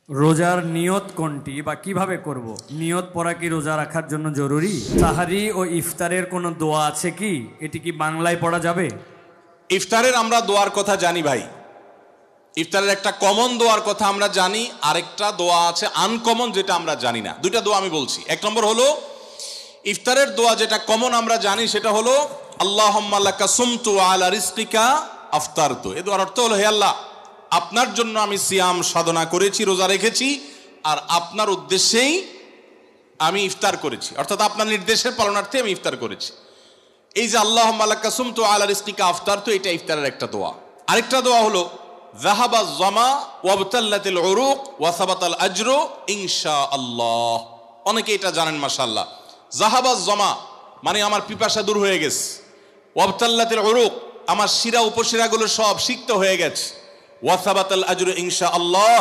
রোজার নিয়ত কোনটি বা কিভাবে করব? নিয়ত পড়া কি রোজা রাখার জন্য জরুরি? সাহারি ও ইফতারের কোনো দোয়া আছে কি? এটি কি বাংলায় পড়া যাবে? ইফতারের আমরা দোয়ার কথা জানি ভাই। ইফতারের একটা কমন দোয়ার কথা আমরা জানি, আরেকটা দোয়া আছে আনকমন, যেটা আমরা জানি না। দুইটা দোয়া আমি বলছি। এক নম্বর হলো ইফতারের দোয়া, যেটা কমন আমরা জানি, সেটা হলো আল্লাহুম্মা লাকা সুমতু আলা রিজকিকা আফতারতু। এই দোয়ার অর্থ হলো, হে আল্লাহ, আপনার জন্য আমি সিয়াম সাধনা করেছি, রোজা রেখেছি, আর আপনার উদ্দেশ্যেই আমি ইফতার করেছি, অর্থাৎ আপনার নির্দেশের পালনার্থে আমি ইফতার করেছি। এই যে আল্লাহুম্মা লাকা সুমতু আলা রিজকিকা আফতারতু, এটা ইফতারের একটা দোয়া। আরেকটা দোয়া হলো যাহাবা যামা ওয়াবতাল্লাতিল উরুক ওয়া সাবাতাল আজরু ইনশাআল্লাহ। অনেকে এটা জানেন মাশাআল্লাহ। যাহাবা যামা মানে আমার পিপাসা দূর হয়ে গেছে, ওয়াবতাল্লাতিল উরুক আমার শিরা উপশিরাগুলো সব সিক্ত হয়ে গেছে, ওয়া সাবাতাল আজরু ইনশাআল্লাহ